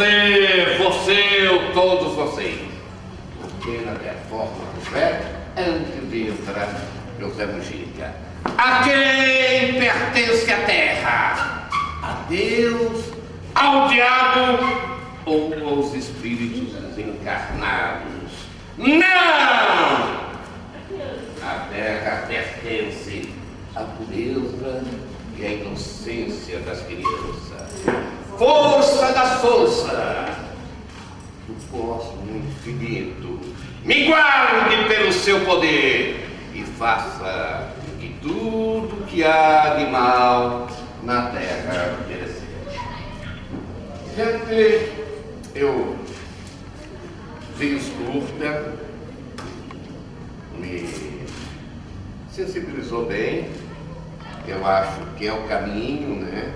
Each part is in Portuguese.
ou todos vocês. Pena da forma do velho, antes de entrar José Mujica. A quem pertence a terra? A Deus, ao diabo ou aos espíritos encarnados? Não! A terra pertence à pureza e à inocência das crianças. Força da força do cosmos infinito, me guarde pelo seu poder e faça que tudo que há de mal na terra perecer. Gente, eu fiz curta, me sensibilizou bem, eu acho que é o caminho, né?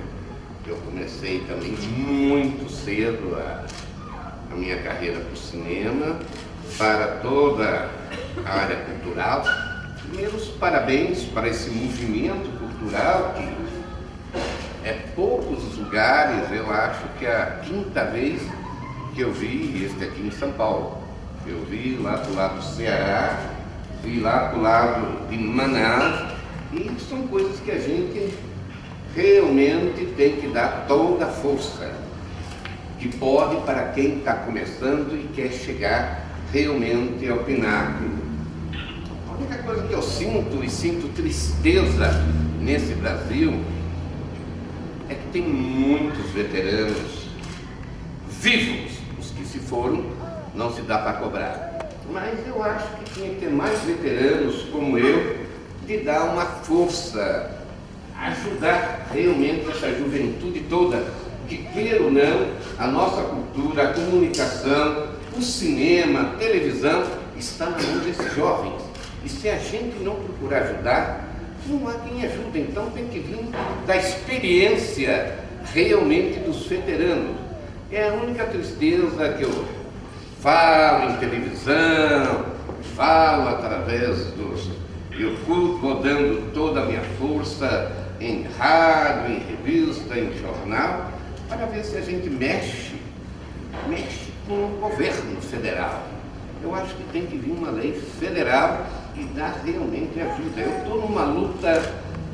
Eu comecei também muito cedo a minha carreira para o cinema, para toda a área cultural. Primeiros parabéns para esse movimento cultural que é poucos os lugares, eu acho que é a quinta vez que eu vi este aqui em São Paulo. Eu vi lá do lado do Ceará, vi lá do lado de Manaus, e são coisas que a gente realmente tem que dar toda a força que pode para quem está começando e quer chegar realmente ao pináculo. A única coisa que eu sinto, e sinto tristeza nesse Brasil, é que tem muitos veteranos vivos. Os que se foram, não se dá para cobrar. Mas eu acho que tinha que ter mais veteranos como eu, de dar uma força, ajudar realmente essa juventude toda, que queira ou não, a nossa cultura, a comunicação, o cinema, a televisão, está na mão desses jovens. E se a gente não procurar ajudar, não há quem ajude. Então tem que vir da experiência realmente dos veteranos. É a única tristeza que eu falo em televisão, falo através dos YouTube, vou dando toda a minha força em rádio, em revista, em jornal, para ver se a gente mexe com o governo federal. Eu acho que tem que vir uma lei federal e dar realmente ajuda. Eu estou numa luta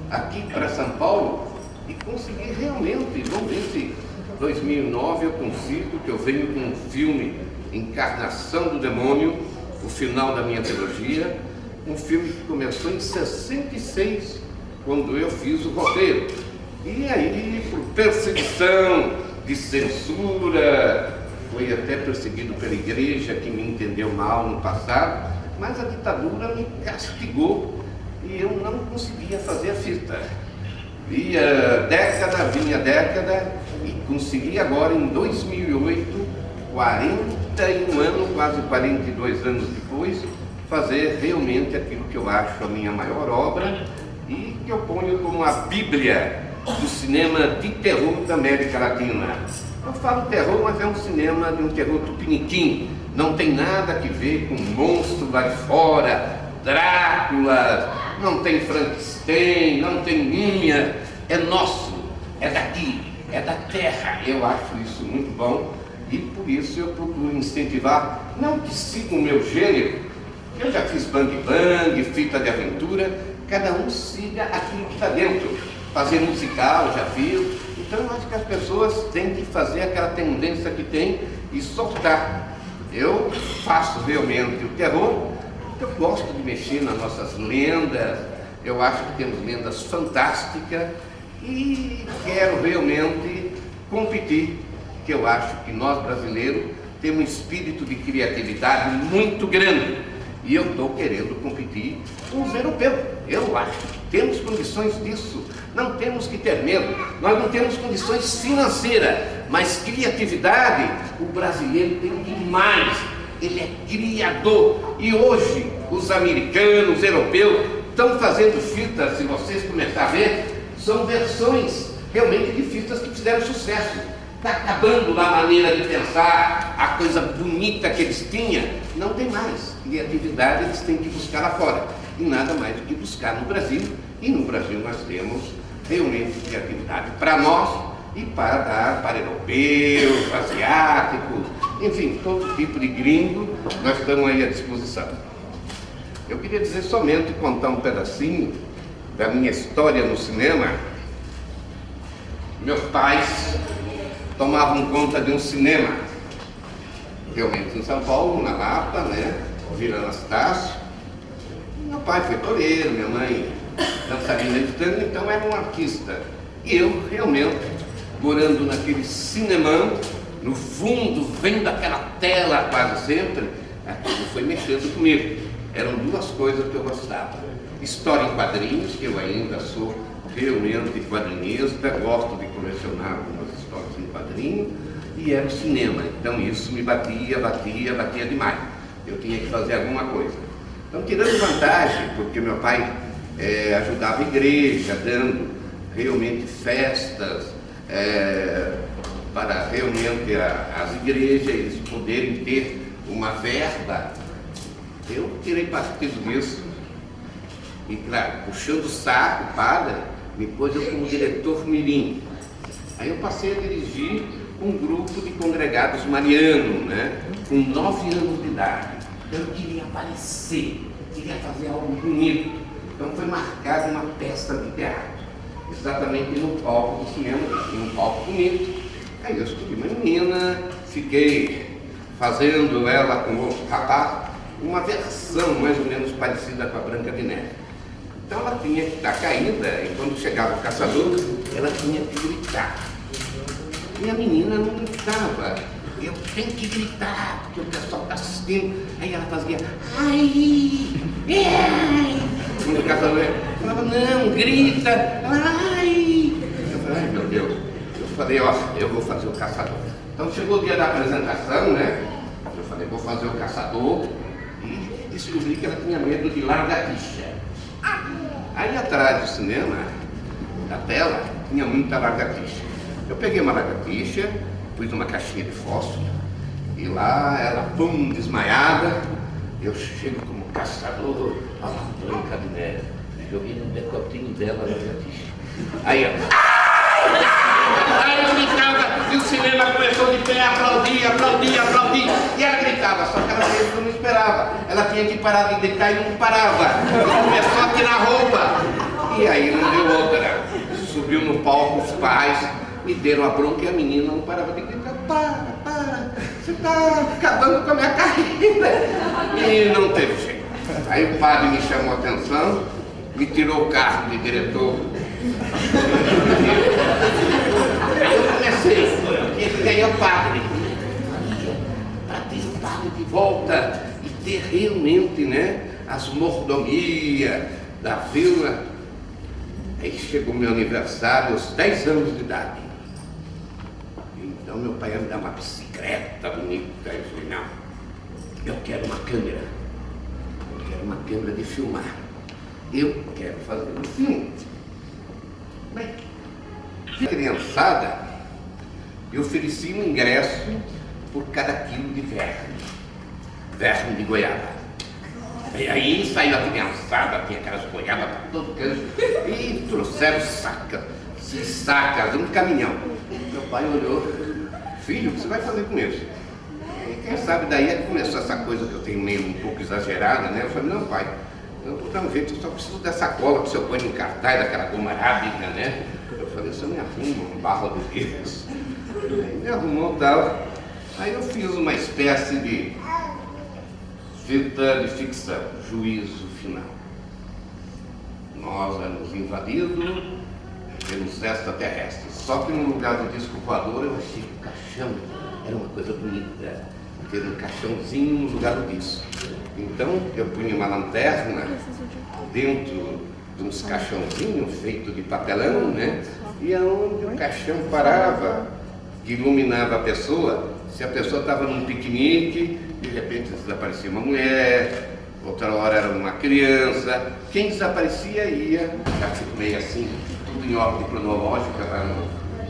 aqui para São Paulo e consegui realmente, vamos ver se 2009 eu consigo, que eu venho com um filme, Encarnação do Demônio, o final da minha trilogia, um filme que começou em 66, quando eu fiz o roteiro. E aí, por perseguição, de censura, foi até perseguido pela igreja, que me entendeu mal no passado, mas a ditadura me castigou e eu não conseguia fazer a fita. Vinha década, e consegui agora em 2008, 41 anos, quase 42 anos depois, fazer realmente aquilo que eu acho a minha maior obra e que eu ponho como a Bíblia do cinema de terror da América Latina. Eu falo terror, mas é um cinema de um terror tupiniquim, não tem nada a ver com monstro lá de fora, Drácula, não tem Frankenstein, não tem múmia, é nosso, é daqui, é da terra. Eu acho isso muito bom e por isso eu procuro incentivar, não que siga o meu gênero. Eu já fiz bang bang, fita de aventura, cada um siga aquilo que está dentro. Fazer musical, já fiz. Então eu acho que as pessoas têm que fazer aquela tendência que tem e soltar. Eu faço realmente o terror, eu gosto de mexer nas nossas lendas, eu acho que temos lendas fantásticas e quero realmente competir, que eu acho que nós brasileiros temos um espírito de criatividade muito grande. E eu estou querendo competir com os europeus. Eu acho que temos condições disso. Não temos que ter medo. Nós não temos condições financeiras, mas criatividade, o brasileiro tem demais. Ele é criador. E hoje, os americanos, os europeus, estão fazendo fitas, se vocês começarem a ver, são versões realmente de fitas que fizeram sucesso. Está acabando lá a maneira de pensar, a coisa bonita que eles tinham, não tem mais. Criatividade eles têm que buscar lá fora, e nada mais do que buscar no Brasil, e no Brasil nós temos realmente criatividade. Para nós, e para dar para europeus, asiáticos, enfim, todo tipo de gringo, nós estamos aí à disposição. Eu queria dizer somente, contar um pedacinho da minha história no cinema. Meus pais tomavam conta de um cinema, realmente em São Paulo, na Lapa, né? Vila Anastácio. Meu pai foi toureiro, minha mãe dançarina de tango, então era um artista. E eu, realmente, morando naquele cinemão, no fundo, vendo aquela tela quase sempre, aquilo foi mexendo comigo. Eram duas coisas que eu gostava: história em quadrinhos, que eu ainda sou realmente quadrinista, gosto de colecionar algumas histórias em quadrinho, e era o cinema. Então isso me batia demais. Eu tinha que fazer alguma coisa. Então, tirando vantagem, porque meu pai ajudava a igreja, dando realmente festas para realmente as igrejas eles poderem ter uma verba, eu tirei partido disso. E claro, puxando o saco, padre, depois eu como diretor mirim. Aí eu passei a dirigir um grupo de congregados marianos, né, com 9 anos de idade. Eu queria aparecer, queria fazer algo bonito. Então foi marcada uma peça de teatro, exatamente no palco do cinema, em um palco bonito. Aí eu escolhi uma menina, fiquei fazendo ela com outro rapaz, uma versão mais ou menos parecida com a Branca de Neve. Então ela tinha que estar caída, e quando chegava o caçador, ela tinha que gritar. E a menina não gritava. Eu tenho que gritar, porque o pessoal está assistindo. Aí ela fazia, ai, ai. Quando o caçador falava, não, grita, ai. Eu falei, ai meu Deus. Eu falei, ó, eu vou fazer o caçador. Então chegou o dia da apresentação, né? Eu falei, vou fazer o caçador. E descobri que ela tinha medo de lagartixa. Aí atrás do cinema, da tela, tinha muita lagartixa. Eu peguei uma lagartixa, pus numa caixinha de fósforo, e lá ela, pum, desmaiada. Eu chego como caçador, a Branca de Neve, joguei no decotinho dela a lagartixa. Aí ela, aí eu gritava, e o cinema começou de pé, aplaudir. E ela gritava, só que ela mesmo não esperava. Ela tinha que parar de gritar e não parava. E começou a tirar roupa. E aí não deu outra. Subiu no palco os pais, me deram a bronca e a menina não parava de gritar. Para, você está acabando com a minha carreira. E não teve jeito. Aí o padre me chamou a atenção, me tirou o carro de diretor. Eu comecei, eu tinha que ganhar o padre, para ter o padre de volta e ter realmente, né, as mordomias da vila. Aí chegou meu aniversário, aos 10 anos de idade. Então meu pai ia me dar uma bicicleta bonita. Eu falei, não, eu quero uma câmera. Eu quero uma câmera de filmar. Eu quero fazer um filme. Bem, criançada, eu ofereci um ingresso por cada quilo de verme de goiaba. E aí saiu a criançada, tinha aquelas goiabas para todo canto, e trouxeram sacas, um caminhão. Meu pai olhou, filho, o que você vai fazer com isso? E quem sabe daí é que começou essa coisa que eu tenho meio um pouco exagerada, né? Eu falei, não pai, eu vou dar um jeito, eu só preciso dessa cola que o senhor põe no cartaz, daquela goma arábica, né? Eu falei, o senhor me arruma um barro de Deus. Aí me arrumou e tal. Aí eu fiz uma espécie de fita de ficção, juízo final. Nós éramos invadidos pelos extraterrestres. Só que no lugar do disco voador eu achei que o caixão era uma coisa bonita. Ter um caixãozinho no lugar do disco. Então eu punha uma lanterna dentro de uns caixãozinhos feitos de papelão, né? E aonde o caixão parava, que iluminava a pessoa, se a pessoa estava num piquenique, de repente desaparecia uma mulher, outra hora era uma criança, quem desaparecia ia, já fico meio assim, tudo em ordem cronológica,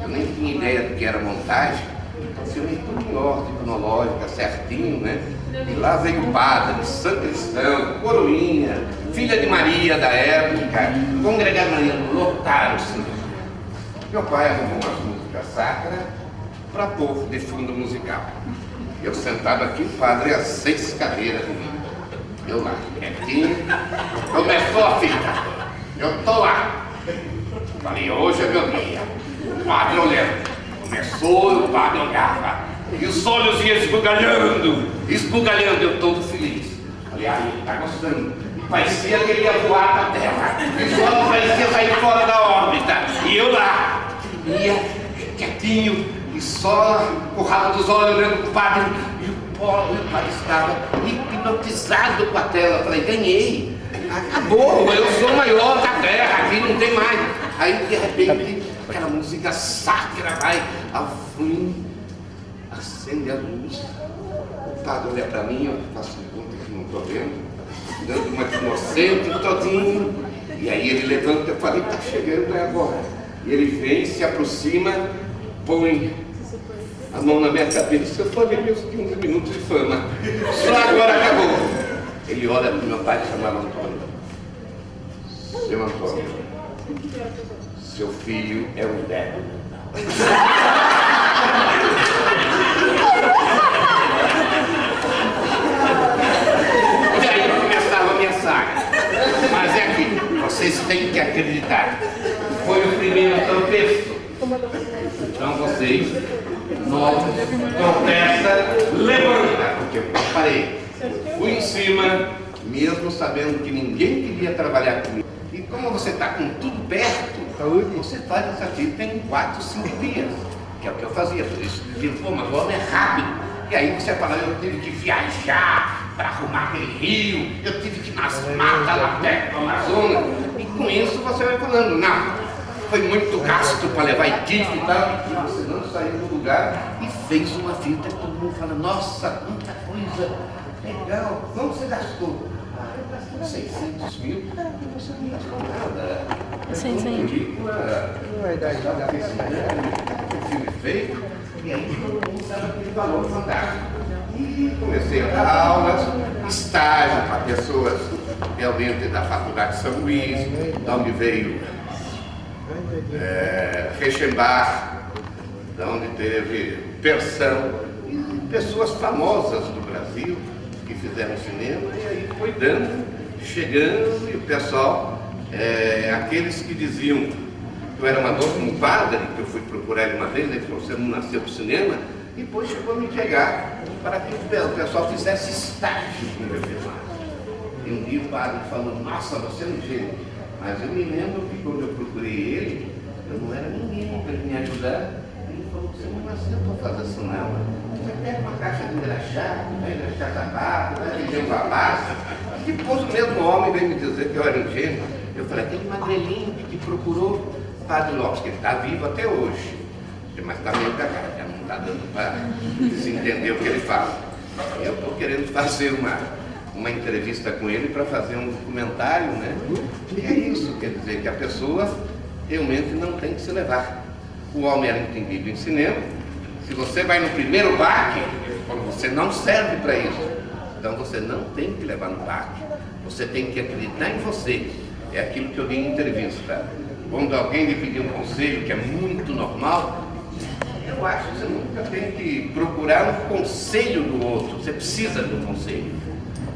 eu nem tinha ideia do que era montagem, então filmei tudo em ordem cronológica, certinho, né? E lá veio o padre, São Cristão, Coroinha, Filha de Maria da época, congregado mariano, lotaram o cinema. Meu pai arrumou umas músicas música sacra para povo de fundo musical. Eu sentado aqui, o padre a 6 cadeiras de mim. Eu lá, quietinho. Começou a fita. Eu tô lá. Falei, hoje é meu dia. O padre olhando. Começou e o padre olhava. E os olhos iam esbugalhando. Eu todo feliz. Falei, ele tá gostando. E parecia que ele ia voar da terra. E só não parecia sair fora da órbita. E eu lá. Ia quietinho. E só com o rabo dos olhos olhando pro padre. E o padre estava hipnotizado com a tela. Falei, ganhei. Acabou, eu sou o maior da terra, aqui não tem mais. Aí de repente, aquela música sacra vai ao fim, acende a luz. O padre olha pra mim, eu faço conta que não estou vendo, dando uma de inocente todinho. E aí ele levanta, eu falei, tá chegando, é agora. E ele vem, se aproxima, põe a mão na minha cabeça. Eu falei, meus 15 minutos de fama, só agora acabou. Ele olha para o meu pai, chamava Antônio. Seu Antônio, seu filho é um débil. E aí começava a minha saga. Mas é aqui, vocês têm que acreditar. Foi o primeiro tropeço. Então vocês, novos, tropeça, levanta, porque eu parei. Fui em cima, mesmo sabendo que ninguém queria trabalhar comigo. E como você está com tudo perto, você faz essa fita em 4, 5 dias, que é o que eu fazia. Por isso diziam, pô, mas o homem é rápido. E aí você fala, eu tive que viajar para arrumar aquele rio, eu tive que ir nas matas lá perto do Amazonas. E com isso você vai falando, não, foi muito gasto para levar equipe e tal. E você não saiu do lugar e fez uma fita que todo mundo fala, nossa, quanta coisa. Legal, quanto você gastou? Eu gastei 600 mil e você não gastou nada. Película, filme feito, e aí todo mundo sabe aquele valor fantástico. E comecei a dar aulas, estágio para pessoas realmente da Faculdade de São Luís, de onde veio Reichenbach, de onde teve Persão, e pessoas famosas do Brasil que fizeram cinema, e aí foi dando, chegando, e o pessoal, aqueles que diziam que eu era amador como padre, que eu fui procurar ele uma vez, ele falou, você não nasceu para o cinema, e depois chegou a me pegar para que o pessoal fizesse estágio com o meu filmado. E um dia o padre falou, nossa, você é um gênio. Mas eu me lembro que quando eu procurei ele, eu não era ninguém para ele me ajudar. Ele falou, você não nasceu para fazer cinema. Você pega uma caixa de engraxado, vai engraxar tabaco, vai vender uma massa. E depois o mesmo homem veio me dizer que eu era um gênio. Eu falei, aquele magrelinho que te procurou, o padre Lopes, que ele está vivo até hoje. Mas está meio da cara, já não está dando para se entender o que ele fala. Eu estou querendo fazer uma entrevista com ele para fazer um documentário, né? E é isso, quer dizer que a pessoa realmente não tem que se levar. O homem era entendido em cinema. Se você vai no primeiro baque, você não serve para isso. Então você não tem que levar no baque. Você tem que acreditar em você. É aquilo que eu dei em entrevista. Quando alguém lhe pedir um conselho, que é muito normal, eu acho que você nunca tem que procurar um conselho do outro. Você precisa de um conselho.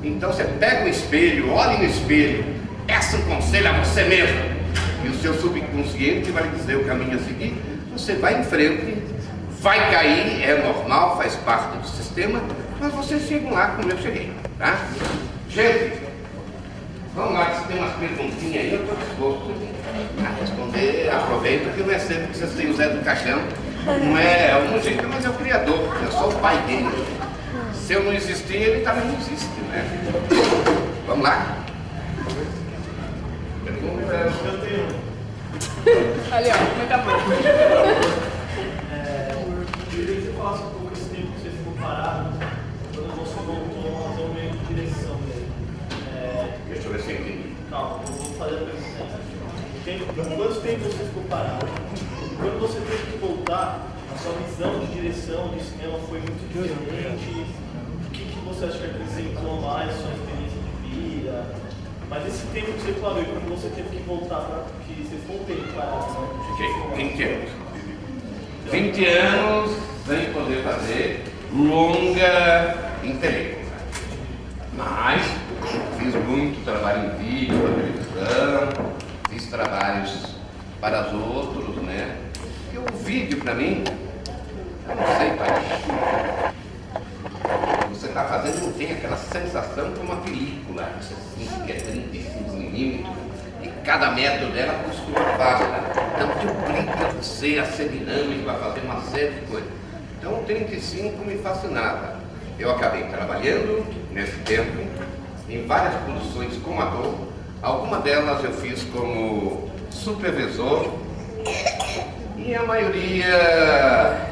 Então você pega o espelho, olha no espelho, peça um conselho a você mesmo. E o seu subconsciente vai lhe dizer o caminho a seguir. Você vai em frente, vai cair, é normal, faz parte do sistema, mas vocês chegam lá como eu cheguei, tá? Gente, vamos lá, se tem umas perguntinhas aí, eu estou disposto a responder. Aproveita que não é sempre que vocês têm o Zé do Caixão. Não é um jeito, mas é o criador, eu sou o pai dele. Se eu não existir, ele também não existe, né? Vamos lá? Eu tenho. Ali, ó, muito bom. Eu queria que você falasse um pouco esse tempo que você ficou parado, quando você voltou a fazer o meio de direção dele. Deixa eu ver se eu entendi. Calma, eu vou fazer a pergunta. Quanto tempo você ficou parado? Quando você teve que voltar, a sua visão de direção de cinema foi muito diferente. O que você acha que acrescentou mais a sua experiência de vida? Mas esse tempo que você parou, e quando você teve que voltar, que você ficou um tempo parado, né? Fiquei inquieto. 20 anos sem poder fazer longa em película. Mas fiz muito trabalho em vídeo, na televisão, fiz trabalhos para os outros, né? E o vídeo, para mim, eu não sei, pai. Você está fazendo, não tem aquela sensação como uma película, que é 35mm, e cada metro dela custa uma fábrica. Então te obriga você a ser dinâmico, a fazer uma série de coisas. Então o 35 me fascinava. Eu acabei trabalhando nesse tempo em várias produções como ator. Algumas delas eu fiz como supervisor e a maioria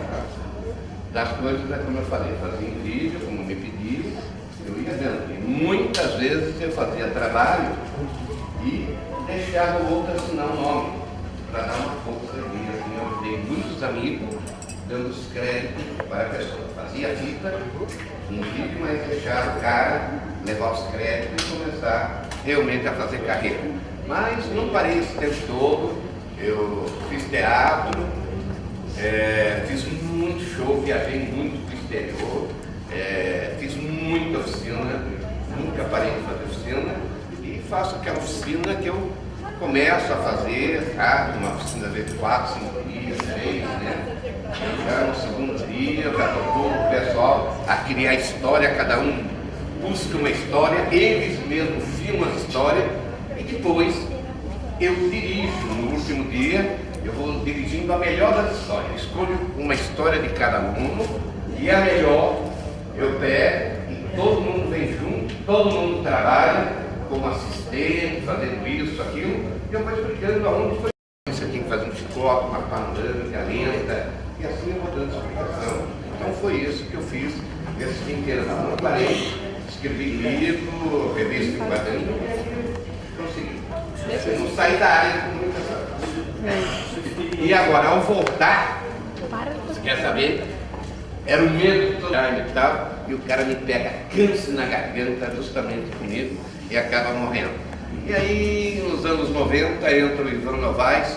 das coisas é como eu falei, fazia em vídeo, como me pediam, eu ia vendo. E muitas vezes eu fazia trabalho e deixava o outro assinar o nome, para dar uma força ali. Assim, eu dei muitos amigos dando os créditos para a pessoa. Fazia fita em vídeo, mas deixava o cara levar os créditos e começar realmente a fazer carreira. Mas não parei esse tempo todo, eu fiz teatro, fiz muito show, viajei muito para o exterior, fiz muita oficina, nunca parei de fazer oficina e faço aquela oficina que eu começo a fazer, uma oficina de 4, 5 dias, 6, né? Já no segundo dia eu já estou todo o pessoal a criar história, cada um busca uma história, eles mesmos filmam a história e depois eu dirijo no último dia. Eu vou dirigindo a melhor das histórias. Escolho uma história de cada aluno e a melhor eu pego e todo mundo vem junto, todo mundo trabalha como assistente, fazendo isso, aquilo, e eu vou explicando aonde foi. Você tem que fazer um chicote, uma panorâmica lenta, e assim eu vou dando explicação. Então foi isso que eu fiz nesses 20 anos. Não parei, escrevi livro, revista em quadrinho, consegui. Eu não saí da área de comunicação. E agora, ao voltar, você quer saber? Era o medo do e tal, e o cara me pega câncer na garganta justamente comigo e acaba morrendo. E aí, nos anos 90, entra o Ivan Novaes,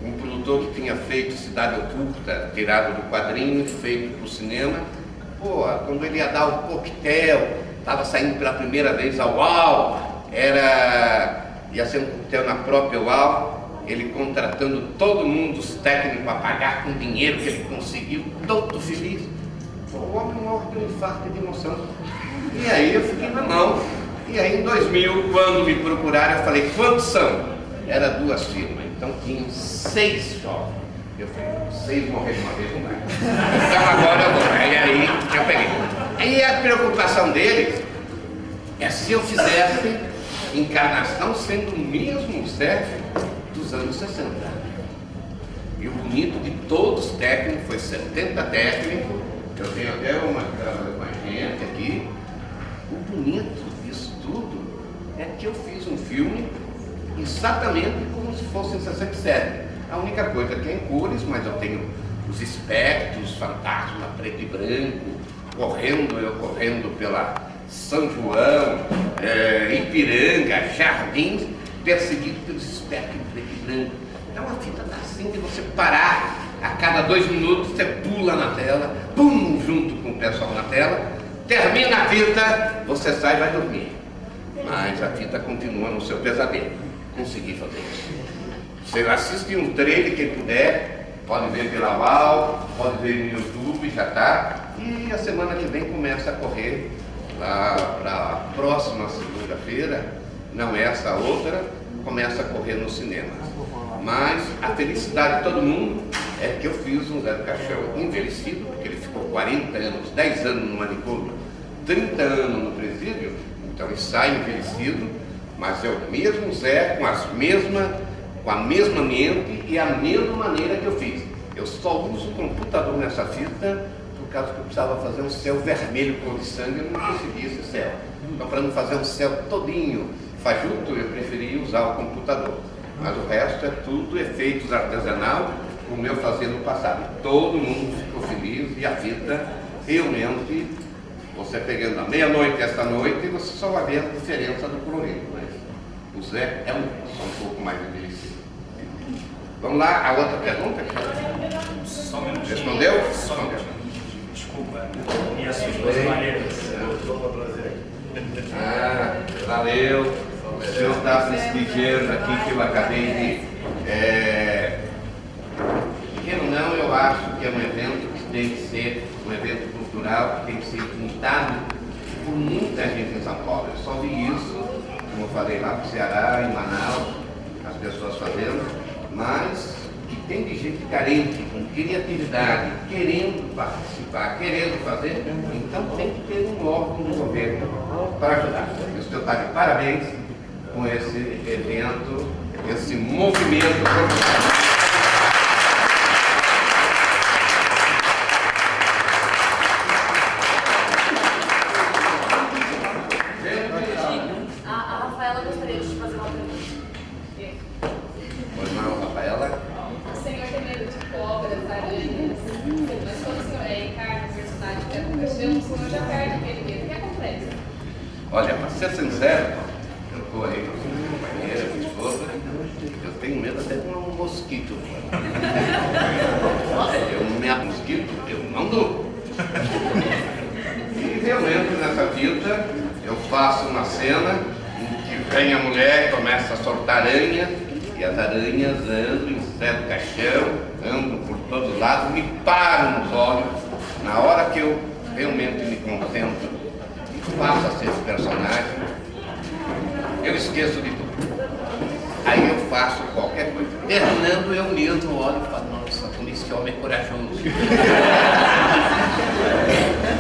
um produtor que tinha feito Cidade Oculta, tirado do quadrinho, feito para o cinema. Pô, quando ele ia dar o coquetel, estava saindo pela primeira vez a UAU, ia ser um coquetel na própria UAU, ele contratando todo mundo, os técnicos, a pagar com o dinheiro que ele conseguiu, todo feliz. O homem morre de um infarto de emoção. E aí eu fiquei na mão. E aí em 2000, quando me procuraram, eu falei, quantos são? Era 2 firmas, então tinham 6 só. Eu falei, 6 morreram uma vez, não vai. Então agora eu vou. E aí eu peguei. Aí a preocupação deles é se eu fizesse encarnação sendo o mesmo Zé dos anos 60. E o bonito de todos os técnicos, foi 70 técnicos, eu tenho até uma que trabalha com a gente aqui. O bonito disso tudo é que eu fiz um filme exatamente como se fosse em 67. A única coisa que é em cores, mas eu tenho os espectros fantásticos, a preto e branco, eu correndo pela São João, Ipiranga, Jardins, perseguido pelos espectros preto e branco. Então a fita está assim de você parar, a cada 2 minutos você pula na tela, pum, junto com o pessoal na tela, termina a fita, você sai e vai dormir. Mas a fita continua no seu pesadelo. Consegui fazer isso. Você assiste um trailer, quem puder, pode ver pela UAU, pode ver no YouTube, já está. E a semana que vem começa a correr lá para a próxima segunda-feira, não essa, a outra, começa a correr no cinema. Mas a felicidade de todo mundo é que eu fiz um Zé do Caixão envelhecido, porque ele ficou 40 anos, 10 anos no manicômio, 30 anos no presídio, então ele sai envelhecido, mas é o mesmo Zé, com a mesma mente e a mesma maneira que eu fiz. Eu só uso o computador nessa fita por causa que eu precisava fazer um céu vermelho cor de sangue, eu não consegui esse céu. Então, para não fazer um céu todinho fajuto, eu preferi usar o computador. Mas o resto é tudo efeitos artesanal, como eu fazia no passado. E todo mundo ficou feliz e a fita realmente, você pegando a meia-noite esta noite, você só vai ver a diferença do colorido. Mas o Zé é só um pouco mais envelhecido. Vamos lá, a outra pergunta? Só um minutinho. Respondeu? Só um minutinho. Desculpa. E as suas duas maneiras? Ah, valeu. O senhor está prestigiando aqui que eu acabei de... Quero não, eu acho que é um evento que tem que ser um evento cultural, que tem que ser imitado por muita gente em São Paulo. Eu só vi isso, como eu falei lá no Ceará, em Manaus, as pessoas fazendo, mas que tem de gente carente, com criatividade, querendo participar, querendo fazer, então tem que ter um órgão do governo para ajudar. E o senhor está de parabéns com esse evento, esse movimento cultural. Olha, para ser sincero, eu estou aí com a minha companheira, minha esposa, eu tenho medo até de um mosquito. Eu mosquito, eu não dou. E realmente nessa vida eu faço uma cena em que vem a mulher e começa a soltar aranha, e as aranhas andam em certo caixão, andam por todos lados, me param nos olhos. Na hora que eu realmente me concentro, passo a ser esse personagem, eu esqueço de tudo. Aí eu faço qualquer coisa. Terminando, eu mesmo olho e falo, nossa, como esse homem é corajoso.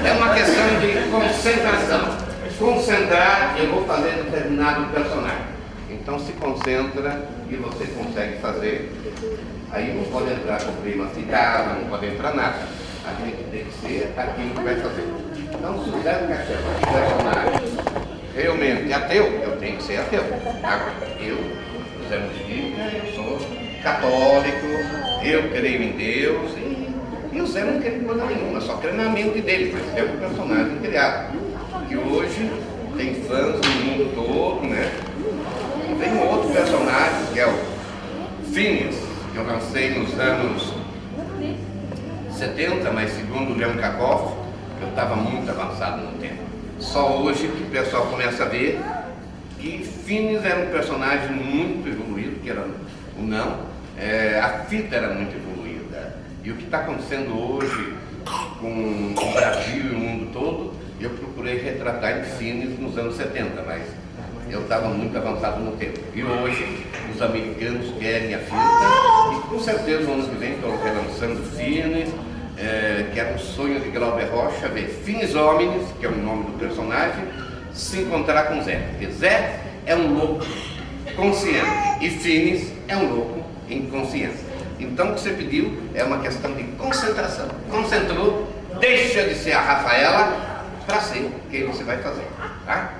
É uma questão de concentração. Concentrar, eu vou fazer determinado personagem. Então se concentra e você consegue fazer. Aí não pode entrar com prima citada, não pode entrar nada. A gente tem que ser aquilo que vai fazer. Então, se o Zé Cachorro, personagem, realmente ateu, eu tenho que ser ateu. Agora, eu, Zé Mujica, eu sou católico, eu creio em Deus, e o Zé não crê em coisa nenhuma, só crê na mente dele, mas é um personagem criado, que hoje tem fãs no mundo todo, né? E tem um outro personagem, que é o Phineas, que eu lancei nos anos 70, mas segundo o Leon Kakoff, eu estava muito avançado no tempo. Só hoje que o pessoal começa a ver que Phineas era um personagem muito evoluído, que era o não, a fita era muito evoluída. E o que está acontecendo hoje com o Brasil e o mundo todo, eu procurei retratar em Phineas nos anos 70, mas eu estava muito avançado no tempo. E hoje os americanos querem a fita, e com certeza no ano que vem estou relançando Phineas, que era um sonho de Glauber Rocha, ver Finis Hominis, que é o nome do personagem, se encontrar com Zé. Porque Zé é um louco consciente e Finis é um louco inconsciente. Então o que você pediu é uma questão de concentração. Concentrou, deixa de ser a Rafaela para ser quem você vai fazer. Tá?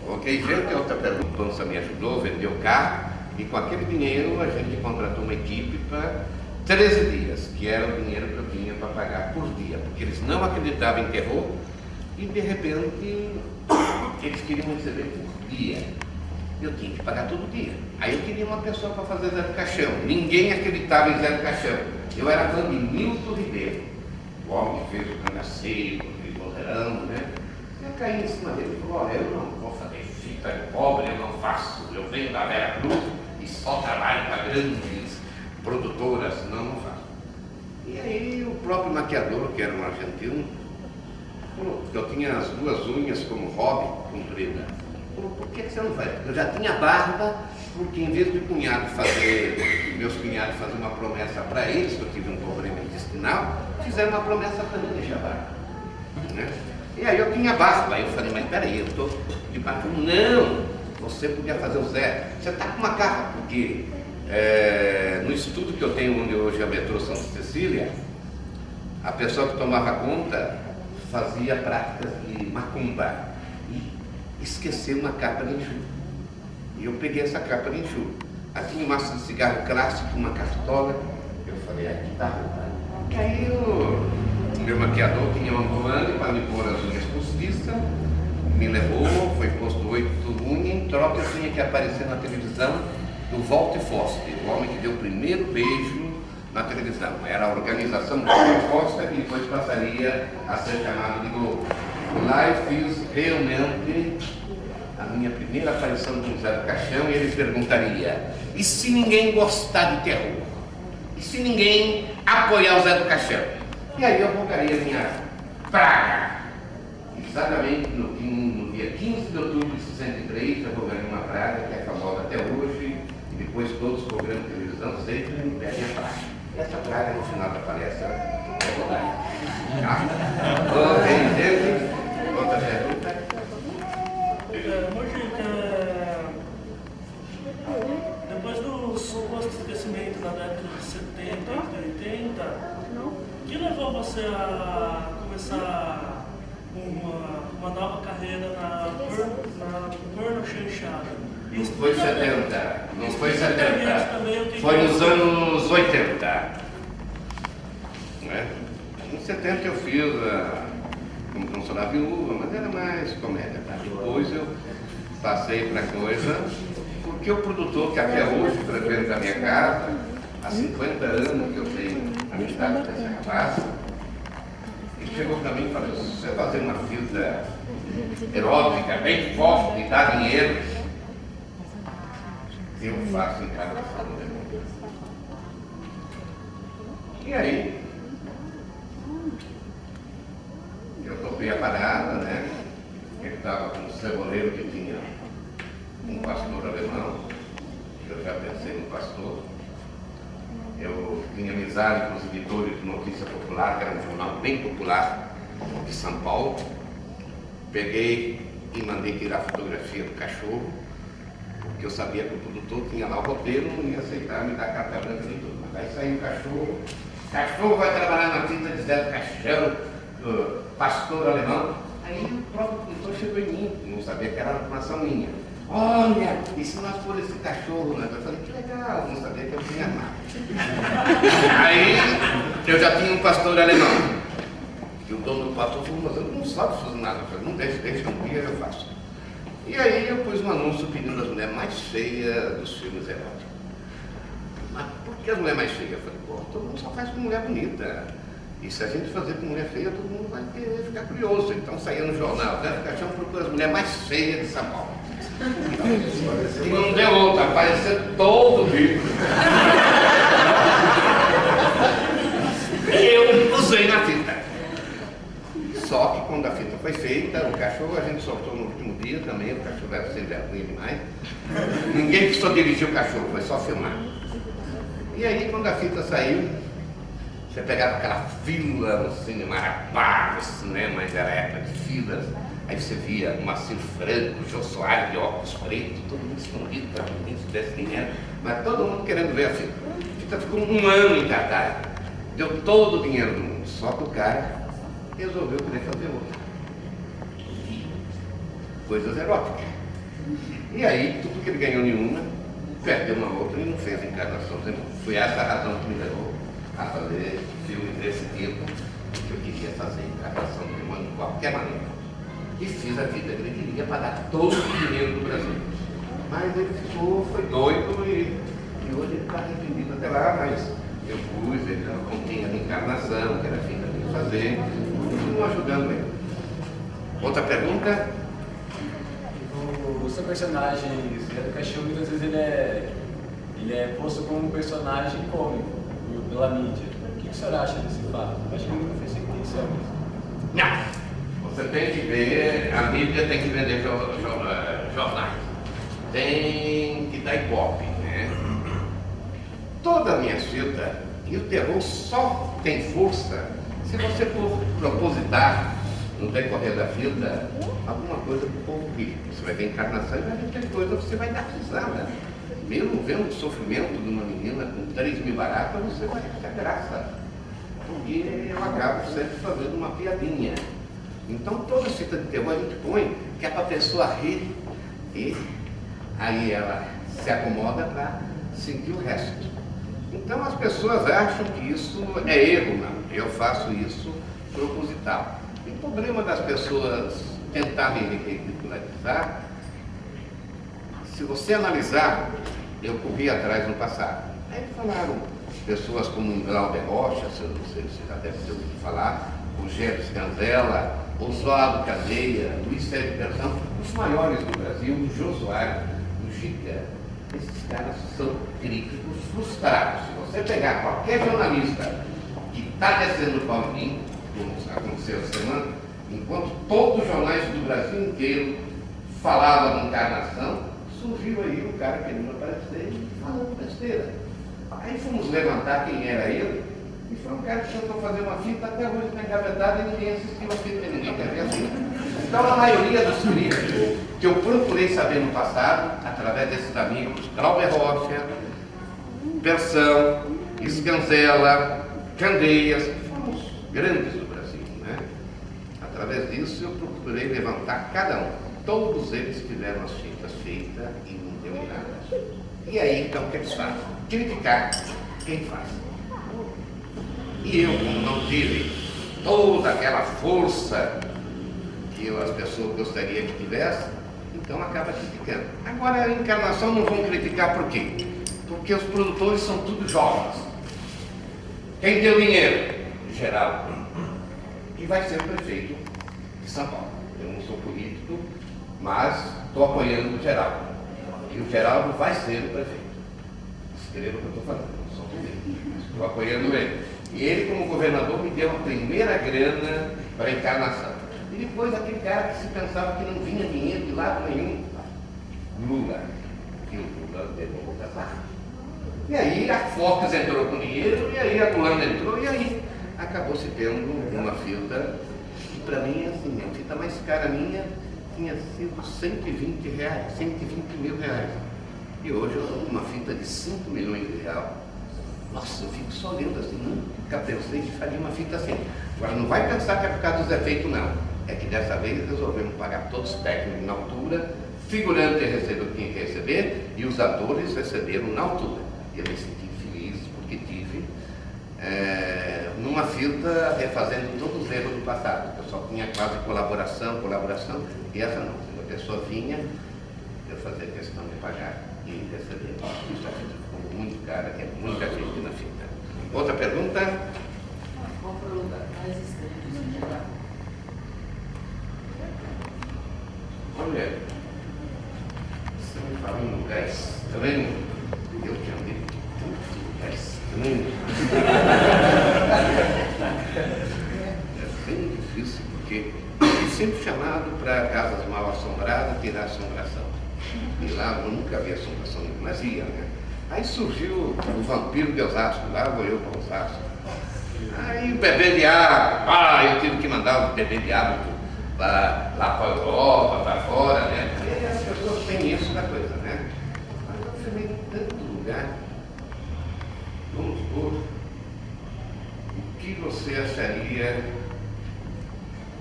Ok, gente, outra pergunta. O Pança me ajudou, vendeu o carro, e com aquele dinheiro a gente contratou uma equipe para 13 dias, que era o dinheiro que eu tinha para pagar por dia, porque eles não acreditavam em terror e de repente eles queriam receber por dia. Eu tinha que pagar todo dia. Aí eu queria uma pessoa para fazer Zé do Caixão. Ninguém acreditava em Zé do Caixão. Eu era fã de Milton Ribeiro, o homem que fez o Cangaceiro, o Vozeirão, né? Eu caí em cima dele e falei, olha, eu não vou fazer fita de pobre, eu não faço. Eu venho da Vera Cruz e só trabalho para grandes produtoras, não faço. E aí o próprio maquiador, que era um argentino, falou que eu tinha as duas unhas como hobby comprida. Falou, por que você não faz? Eu já tinha barba, porque em vez de meus cunhados fazer uma promessa para eles, que eu tive um problema intestinal, fizeram uma promessa para mim deixar barba. Né? E aí eu tinha barba, aí eu falei, mas peraí, eu estou de barba. Não, você podia fazer o Zé, você está com uma capa, porque no estudo que eu tenho onde hoje é o metrô Santa Cecília, a pessoa que tomava conta fazia práticas de macumba e esqueceu uma capa de enxuto. E eu peguei essa capa de enxuto. Aí tinha um maço de cigarro clássico, uma castola. Eu falei, aqui tá. E aí o meu maquiador tinha um ambulante para me pôr as unhas postiças, me levou, foi posto 8 unhas, em troca eu tinha que aparecer na televisão do Walter Foster, o homem que deu o primeiro beijo na televisão. Era a organização Walter Foster, que depois passaria a ser chamado de Globo. Lá eu fiz realmente a minha primeira aparição com o Zé do Caixão, e ele perguntaria: e se ninguém gostar de terror? E se ninguém apoiar o Zé do Caixão? E aí eu colocaria a minha praga. Exatamente no dia 15 de outubro de 63, eu colocaria uma praga que é famosa até hoje, e depois todos os programas de televisão sempre me pedem a praga. Essa praga, no final da palestra, é colocar. Ok, gente? Outra pergunta? Depois do suposto esquecimento na década de 70 e 80, o que levou você a começar uma nova carreira na porno chanchada? Não foi 70, não foi 70, foi nos anos 80. Né? Em 70 eu fiz como consolar viúva, mas era mais comédia. Tá? Depois eu passei para coisa, porque o produtor que até hoje frequenta a minha casa, há 50 anos que eu tenho amizade com essa rapaz, ele chegou para mim e falou: se você fazer uma vida erótica, bem forte, e dá dinheiro, eu faço em casa dessa mulher. E aí, eu topei a parada, né? Ele estava com um ceboleiro que tinha um pastor alemão. Eu já pensei no pastor. Eu tinha amizade com os editores de Notícia Popular, que era um jornal bem popular de São Paulo. Peguei e mandei tirar fotografia do cachorro, porque eu sabia que o produtor tinha lá o roteiro, não ia aceitar me dar carta branca de tudo. Mas aí saiu o cachorro vai trabalhar na tinta de Zé do Caixão, pastor alemão. Aí o próprio produtor chegou em mim, não sabia que era uma informação minha. Olha, e se nós pôr esse cachorro, né? Eu falei: que legal, não sabia que eu tinha nada. Aí eu já tinha um pastor alemão. E o dono do pastor falou: mas eu não sabe fazer nada. Eu falei: não deixa um dia, eu faço. E aí eu pus um anúncio pedindo as mulheres mais feias dos filmes eróticos. Mas por que as mulheres mais feias? Eu falei: pô, todo mundo só faz com mulher bonita. E se a gente fazer com mulher feia, todo mundo vai querer ficar curioso. Então saía no jornal: Zé do Caixão procura as mulheres mais feias de São Paulo. E não deu outra, apareceu todo o vídeo. E eu usei na fita. Só que quando a fita foi feita, o cachorro a gente soltou no último dia também, o cachorro era sem vergonha demais. Ninguém precisou dirigir o cachorro, foi só filmar. E aí quando a fita saiu, você pegava aquela fila no cinema, era no cinema, ainda era época de filas. Aí você via o Marcelo Franco, o Jô Soares de óculos pretos, todo mundo escondido para ninguém se desse dinheiro, mas todo mundo querendo ver a fita. A fita ficou um ano em cartaz, deu todo o dinheiro do mundo, só que o cara resolveu querer fazer outra. Coisas eróticas. E aí, tudo que ele ganhou em uma, perdeu uma outra e não fez encarnação de novo. Foi essa a razão que me levou a fazer filmes desse tipo, que eu queria fazer encarnação de uma de qualquer maneira. E fiz a vida que ele queria para dar todo o dinheiro do Brasil. Mas ele foi doido e hoje ele está arrependido até lá, mas eu pus, ele continha de encarnação, que era feita de fazer, continuo ajudando ele. Outra pergunta? O seu personagem, Zé do Caixão, muitas vezes ele é posto como um personagem cômico pela mídia. O que o senhor acha desse fato? Eu acho que ele nunca fez intenção. Não! Você tem que ver, a mídia tem que vender jornais, tem que dar ibope, né? Toda a minha vida, e o terror só tem força se você for propositar no decorrer da vida alguma coisa para o povo rir. Você vai ver encarnação e vai ver que coisa, você vai dar risada. Mesmo vendo o sofrimento de uma menina com 3.000 baratas, você vai ter graça. Porque eu acabo sempre fazendo uma piadinha. Então toda fita de terror a gente põe que é para a pessoa rir e aí ela se acomoda para sentir o resto. Então as pessoas acham que isso é erro, não. Eu faço isso proposital. E o problema das pessoas tentarem ridicularizar, se você analisar eu corri atrás no passado. Aí falaram pessoas como Glauber Rocha, se você já deve ter ouvido falar, o Gélio Scanzella, Oswaldo Cadeia, Luiz Sérgio Persão, os maiores do Brasil, o Jô Soares, o Gica. Esses caras são críticos frustrados. Se você pegar qualquer jornalista que está descendo o pau em mim, como aconteceu essa semana, enquanto todos os jornais do Brasil inteiro falavam de encarnação, surgiu aí um cara querendo aparecer e falando besteira. Aí fomos levantar quem era ele, e foi um cara que tentou fazer uma fita, até hoje está engavetada e ninguém assistiu a fita, e ninguém quer ver assim. Então a maioria dos críticos que eu procurei saber no passado, através desses amigos, Glauber Rocha, Persão, Scanzella, Candeias, que foram os grandes do Brasil, né? Através disso eu procurei levantar cada um. Todos eles tiveram as fitas feitas e não deu em nada. E aí, então, o que eles fazem? Criticar quem faz. E eu, como não tive toda aquela força que as pessoas gostariam que tivesse, então acaba criticando. Agora, a encarnação não vão criticar por quê? Porque os produtores são tudo jovens. Quem deu dinheiro? Geraldo. E vai ser o prefeito de São Paulo. Eu não sou político, mas estou apoiando o Geraldo. E o Geraldo vai ser o prefeito. Escreva o que eu estou falando, não sou político, mas estou apoiando ele. E ele, como governador, me deu a primeira grana para a encarnação. E depois aquele cara que se pensava que não vinha dinheiro de lado nenhum, Lula. E o Lula levou outra parte. E aí a Fox entrou com dinheiro, e aí a Gulanda entrou, e aí acabou se tendo uma fita. E para mim, assim, a fita mais cara minha tinha sido 120 reais, 120 mil reais. E hoje eu estou com uma fita de 5 milhões de reais. Nossa, eu fico só olhando assim, nunca pensei que faria uma fita assim. Agora não vai pensar que é por causa dos efeitos, não. É que dessa vez resolvemos pagar todos os técnicos na altura, figurante recebeu o que tinha que receber e os atores receberam na altura. E eu me senti feliz porque tive numa fita refazendo todos os erros do passado. O pessoal tinha quase colaboração, e essa não. Se a pessoa vinha, eu fazia questão de pagar e receber. Isso a fita ficou muito cara, que é muita gente na fita. Outra pergunta? Qual foi o lugar mais estranho que você já viu? Olha, você me fala em lugar estranho, eu tinha dito lugar estranho. É bem difícil, porque eu fui sempre chamado para casas mal assombradas tirar assombração. E lá eu nunca vi assombração, mas ia, né? Aí surgiu o vampiro de Osasco, lá vou eu para Osasco. Aí bebê de água, eu tive que mandar o bebê de água lá para a Europa, para fora, né? E as pessoas têm isso da coisa, né? Mas eu fui em tanto lugar. Vamos supor, o que você acharia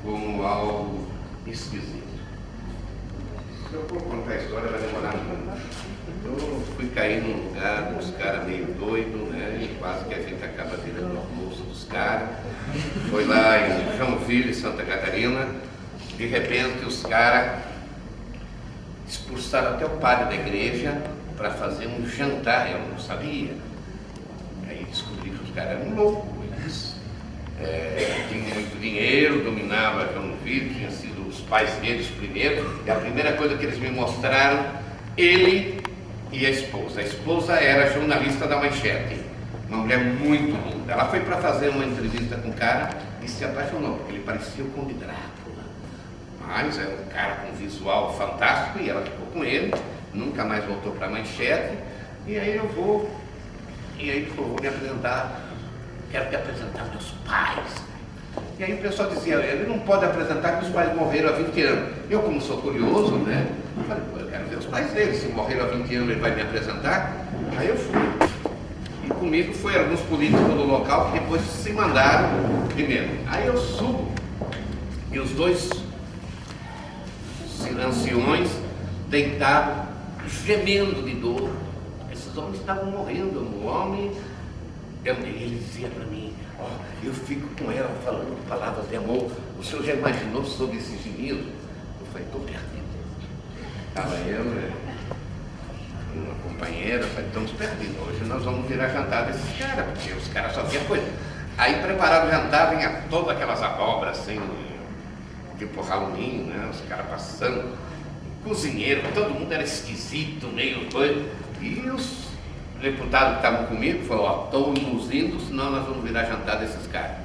como algo esquisito? Se eu for contar a história, vai demorar muito. Eu fui cair num lugar, uns caras meio doidos, né? E quase que a gente acaba virando o almoço dos caras. Foi lá em Joinville, Santa Catarina. De repente, os caras expulsaram até o padre da igreja para fazer um jantar. Eu não sabia. Aí descobri que os caras eram loucos. Eles tinham muito dinheiro, dominavam Joinville, tinham sido os pais deles primeiro. E a primeira coisa que eles me mostraram, ele e a esposa. A esposa era jornalista da Manchete, uma mulher muito linda. Ela foi para fazer uma entrevista com o cara e se apaixonou, porque ele parecia o Conde Drácula. Mas era um cara com visual fantástico e ela ficou com ele, nunca mais voltou para a Manchete. E aí ele falou, vou me apresentar, quero te apresentar meus pais. E aí o pessoal dizia, ele não pode apresentar que os pais morreram há 20 anos. Eu, como sou curioso, né? Falei, pô, eu quero ver os pais dele, se morreram há 20 anos ele vai me apresentar. Aí eu fui. E comigo foi alguns políticos do local que depois se mandaram primeiro. Aí eu subo e os dois anciões deitados, gemendo de dor. Esses homens estavam morrendo. O homem, ele dizia para mim, eu fico com ela falando palavras de amor. O senhor já imaginou sobre esse gemido? Eu falei, estou perdido. Estava eu, uma companheira, eu falei, estamos perdidos, hoje nós vamos virar jantar desses caras, porque os caras só tinham coisa. Aí prepararam o jantar, vinha todas aquelas abóboras assim, tipo Halloween, né? Os caras passando, cozinheiro, todo mundo era esquisito, meio doido. E os deputados que estavam comigo falaram, ó, estamos indo, senão nós vamos virar jantar desses caras.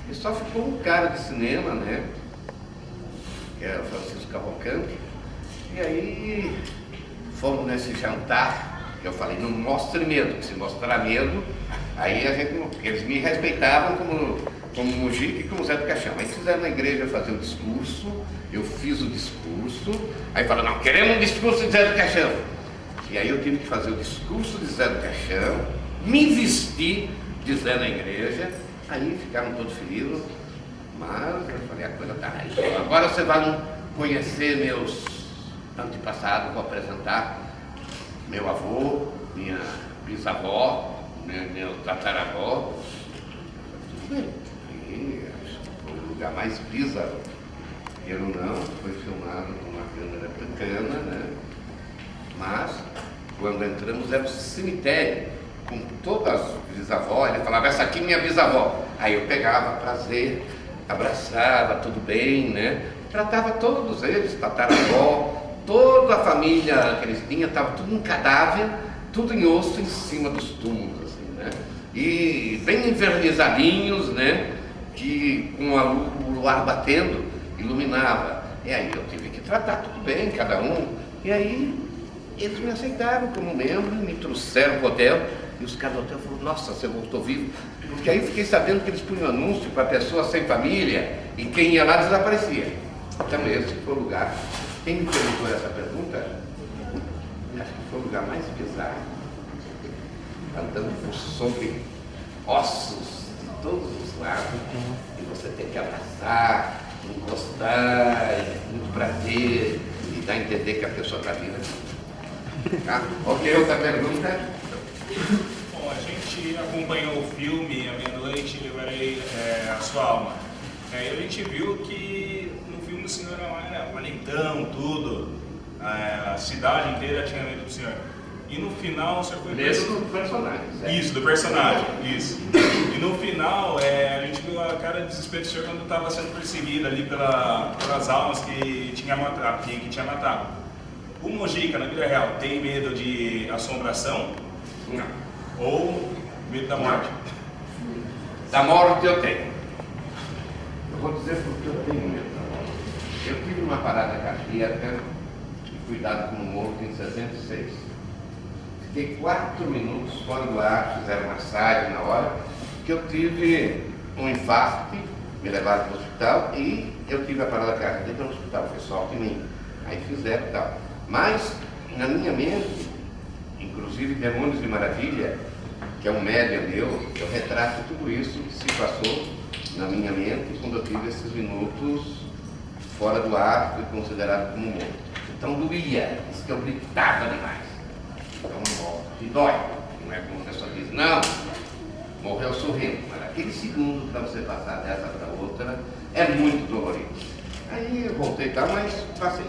E só ficou um cara de cinema, né? Que era o Francisco Cavalcante. E aí fomos nesse jantar, que eu falei, não mostre medo, porque se mostrar medo, aí a gente, eles me respeitavam como Mujica e como Zé do Caixão. Aí fizeram na igreja fazer o discurso, eu fiz o discurso, aí falaram, não, queremos um discurso de Zé do Caixão. E aí eu tive que fazer o discurso de Zé do Caixão, me vestir de Zé na igreja, aí ficaram todos felizes, mas eu falei, a coisa tá aí. Agora você vai conhecer meus antepassados, vou apresentar meu avô, minha bisavó, meu tataravó. Tudo bem. Aí foi o lugar mais bizarro. Eu não, foi filmado com uma câmera pequena, né? Mas quando entramos era um cemitério, com todas as bisavós, ele falava, essa aqui é minha bisavó. Aí eu pegava, prazer, abraçava, tudo bem, né? Tratava todos eles, tataravó, toda a família que eles tinham, estava tudo em cadáver, tudo em osso em cima dos túmulos, assim, né? E bem invernizadinhos, né? Que com o luar batendo, iluminava. E aí eu tive que tratar tudo bem, cada um. E aí eles me aceitaram como membro, me trouxeram para o hotel. E os caras do hotel falaram, nossa, você voltou vivo. Porque aí fiquei sabendo que eles punham anúncio para pessoas sem família e quem ia lá desaparecia. Então esse foi o lugar. Quem me perguntou essa pergunta, acho que foi o lugar mais bizarro. Andando por sobre ossos de todos os lados, e você tem que abraçar, encostar, muito prazer, e dar a entender que a pessoa está viva. Tá? Ok, outra pergunta? Bom, a gente acompanhou o filme A Meia-Noite Levarei a Sua Alma. E a gente viu que no filme o senhor era valentão, tudo. A cidade inteira tinha medo do senhor. E no final o senhor foi preso. Do personagem. Certo? Isso, do personagem, isso. E no final a gente viu a cara de desespero do senhor quando estava sendo perseguido ali pelas almas que tinha matado. O Mujica, na vida real, tem medo de assombração? Não. Ou medo da morte? Da morte eu tenho. Eu vou dizer porque eu tenho medo da morte. Eu tive uma parada cardíaca e fui dado como morto em 66. Fiquei 4 minutos fora do ar, fizeram massagem na hora, que eu tive um infarto, me levaram para o hospital e eu tive a parada cardíaca no hospital, foi sorte em mim. Aí fizeram e tal. Mas, na minha mente, inclusive Demônios de Maravilha, que é um médium meu, eu retrato tudo isso que se passou na minha mente quando eu tive esses minutos fora do ar, fui considerado como morto. Então doía, isso que eu gritava demais. Então morre, e dói. Não é como a pessoa diz, não, morreu sorrindo. Mas aquele segundo para você passar dessa para outra é muito dolorido. Aí eu voltei e tal, mas passei.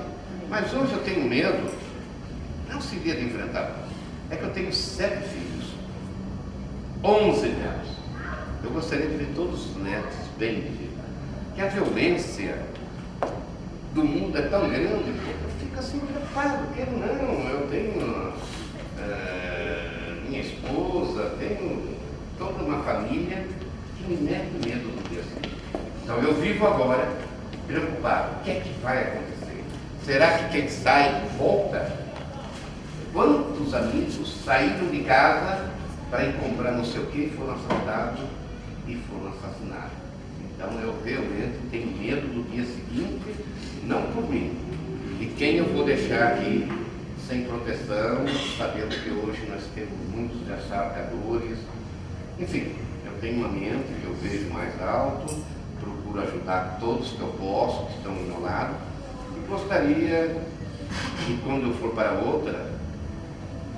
Mas hoje eu tenho medo, não seria de enfrentar, é que eu tenho 7 filhos, 11 netos. Eu gostaria de ver todos os netos bem de vida. Que a violência do mundo é tão grande, eu fico assim preocupado, porque não, eu tenho minha esposa, tenho toda uma família que me mete medo do dia seguinte. Então eu vivo agora preocupado, o que é que vai acontecer? Será que quem sai volta? Quantos amigos saíram de casa para ir comprar não sei o que, foram assaltados e foram assassinados? Então eu realmente tenho medo do dia seguinte, não por mim, e quem eu vou deixar aqui sem proteção, sabendo que hoje nós temos muitos assaltadores. Enfim, eu tenho uma mente que eu vejo mais alto, procuro ajudar todos que eu posso, que estão ao meu lado. Gostaria que quando eu for para outra,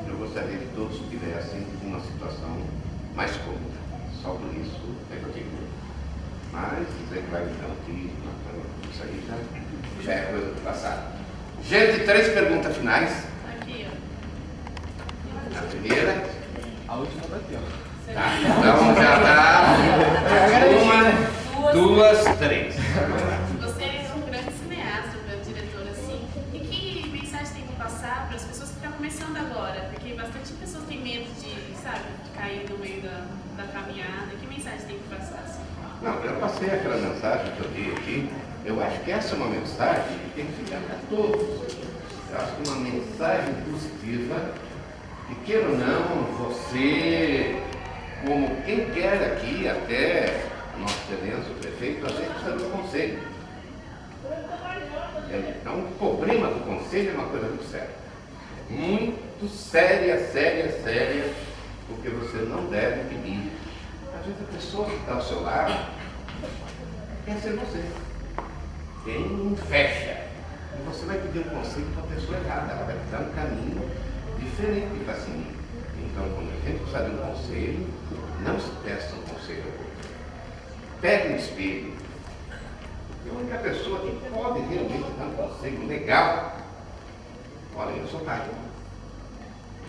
eu gostaria que todos tivessem uma situação mais cômoda. Só por isso é que eu tenho medo. Mas dizer que vai me dar isso aí já é coisa do passado. Gente, 3 perguntas finais. Aqui, ó. primeira? A última bateu. Tá, então já dá 1, 2, 3. Você é um grande cineasta, um grande diretor assim. E que mensagem tem que passar para as pessoas que estão começando agora? Porque bastante pessoas têm medo de, sabe, de cair no meio da caminhada. Que mensagem tem que passar assim? Não, eu passei aquela mensagem que eu dei aqui. Eu acho que essa é uma mensagem que tem que ficar para todos. Eu acho que uma mensagem positiva. E queira ou não, você, como quem quer aqui, até nosso excelência, o prefeito, a gente precisa do conselho. Então, o problema do conselho é uma coisa muito séria. Muito séria, séria, porque você não deve pedir. Às vezes a pessoa que está ao seu lado quer ser você. Quem não fecha. E você vai pedir um conselho para a pessoa errada, ela vai te dar um caminho diferente para seguir. Então, quando a gente precisa de um conselho, não se peça um conselho ao outro. Pegue um espelho. E a única pessoa que pode realmente dar um conselho legal, olha, eu sou pai,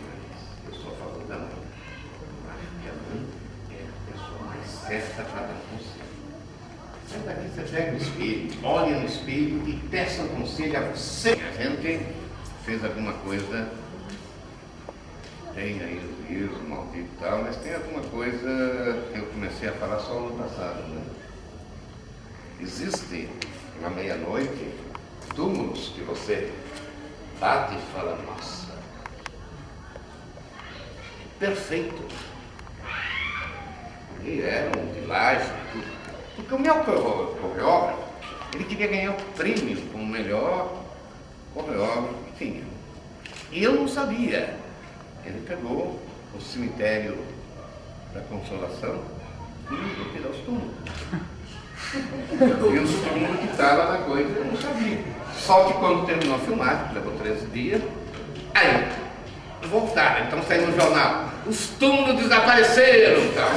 mas eu sou a favor da mãe. Acho que a mãe é a pessoa mais certa para dar um conselho. Senta aqui, você pega um espelho, olha no espelho e peça um conselho a você. A gente fez alguma coisa, tem aí o juízo, o maldito e tal, mas tem alguma coisa que eu comecei a falar só no ano passado, né? Existe, na meia-noite, túmulos que você bate e fala, nossa, perfeito. E era um világio, tudo. Porque o meu coreógrafo, ele queria ganhar o prêmio como o melhor coreógrafo que tinha. E eu não sabia. Ele pegou o cemitério da Consolação e mandou tirar os túmulos. E os túmulos que estavam na coisa, eu não sabia. Só que quando terminou a filmagem, que levou 13 dias, aí voltaram, então saiu no jornal, os túmulos desapareceram. Então.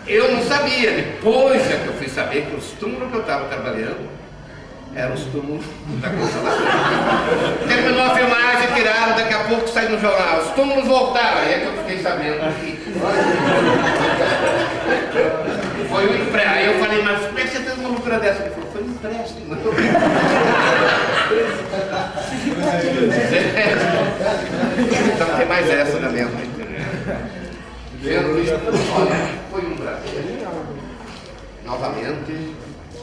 Eu não sabia, depois é que eu fui saber que os túmulos que eu estava trabalhando eram os túmulos da Consolação. Terminou a filmagem, tiraram, daqui a pouco saiu no jornal, os túmulos voltaram, aí é que eu fiquei sabendo que foi um empréstimo. Aí eu falei, mas como é que você fez uma loucura dessa? Ele falou, foi um empréstimo. Então tem mais essa na mesma, entendeu? Olha, foi um prazer. Novamente,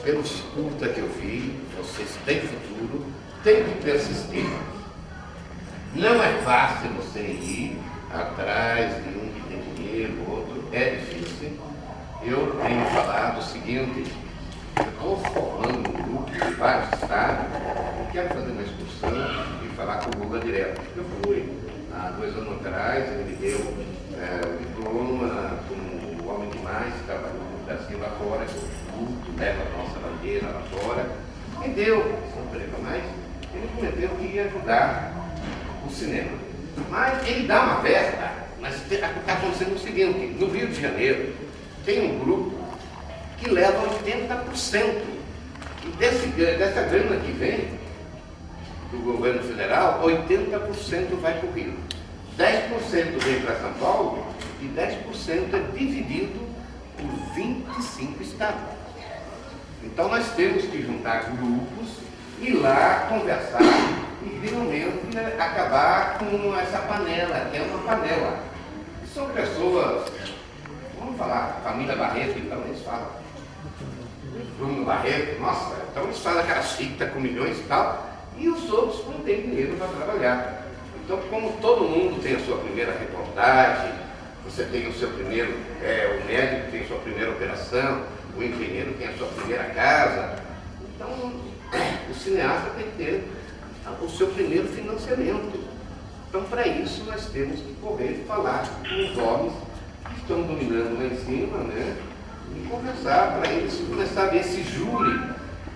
pelos curta que eu vi, vocês têm futuro, têm que persistir. Não é fácil você ir atrás de um que tem dinheiro, outro, é difícil. Eu tenho falado o seguinte, eu estou formando um grupo de vários estados, eu quero fazer uma excursão e falar com o Lula direto. Eu fui há 2 anos atrás, ele me deu o diploma como homem demais, trabalhou no Brasil lá fora, que leva a nossa bandeira lá fora, me deu um prêmio, mas ele prometeu que ia ajudar o cinema. Mas ele dá uma verba, mas está acontecendo o seguinte, no Rio de Janeiro tem um grupo que leva 80%. E dessa grana que vem do governo federal, 80% vai para o Rio. 10% vem para São Paulo e 10% é dividido por 25 estados. Então nós temos que juntar grupos, ir lá conversar e realmente acabar com essa panela, que é uma panela. São pessoas, vamos falar, família Barreto, então eles falam. Bruno Barreto, nossa, então eles fazem aquelas fitas com milhões e tal, e os outros não têm dinheiro para trabalhar. Então, como todo mundo tem a sua primeira reportagem, você tem o seu primeiro, o médico tem a sua primeira operação, o engenheiro tem a sua primeira casa, então o cineasta tem que ter o seu primeiro financiamento. Então, para isso, nós temos que correr e falar com os homens que estão dominando lá em cima, né? E conversar para eles começar a ver esse júri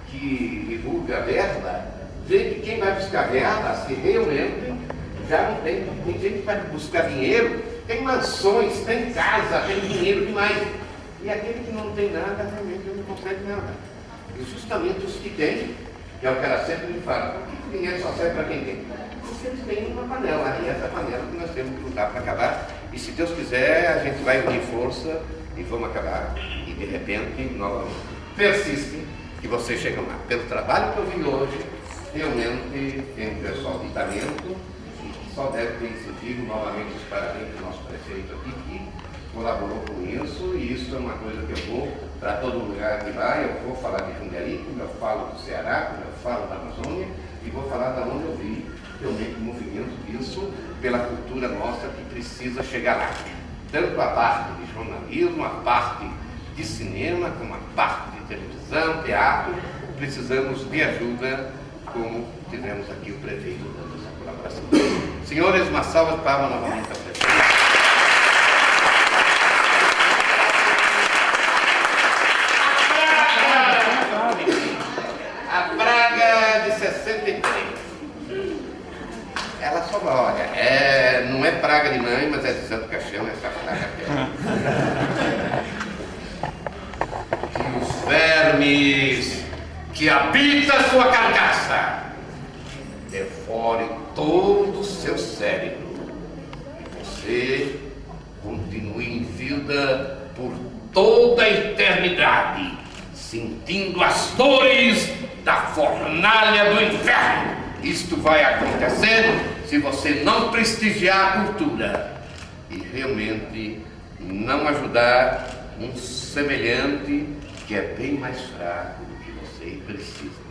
que divulga a verba, ver que quem vai buscar verba, se realmente já não tem gente que vai buscar dinheiro, tem mansões, tem casa, tem dinheiro demais. E aquele que não tem nada, realmente não consegue nada. E justamente os que têm, que é o que ela sempre me fala, por que o dinheiro só serve para quem tem? porque eles têm uma panela, e essa é a panela que nós temos que lutar para acabar. E se Deus quiser, a gente vai unir força e vamos acabar. E de repente, nós persiste que vocês chegam lá. Pelo trabalho que eu vi hoje, realmente tem um pessoal de talento e só deve ter incentivo. Novamente os parabéns ao nosso prefeito aqui que colaborou com isso, e isso é uma coisa que eu vou para todo lugar que vai. Eu vou falar de Jundiaí, como eu falo do Ceará, como eu falo da Amazônia, e vou falar da onde eu vi realmente o movimento disso pela cultura nossa que precisa chegar lá. Tanto a parte de jornalismo, a parte de cinema, como a parte de televisão, teatro, precisamos de ajuda, como tivemos aqui o prefeito dando essa colaboração. Senhores, uma salva de palmas novamente ao prefeito. A praga de 63. Ela só olha, não é praga de mãe, mas é de santo caixão essa praga. Que os vermes que habitam a sua carcaça devorem todo o seu cérebro e você continue em vida por toda a eternidade, sentindo as dores da fornalha do inferno. Isto vai acontecer se você não prestigiar a cultura e realmente não ajudar um semelhante que é bem mais fraco do que você e precisa.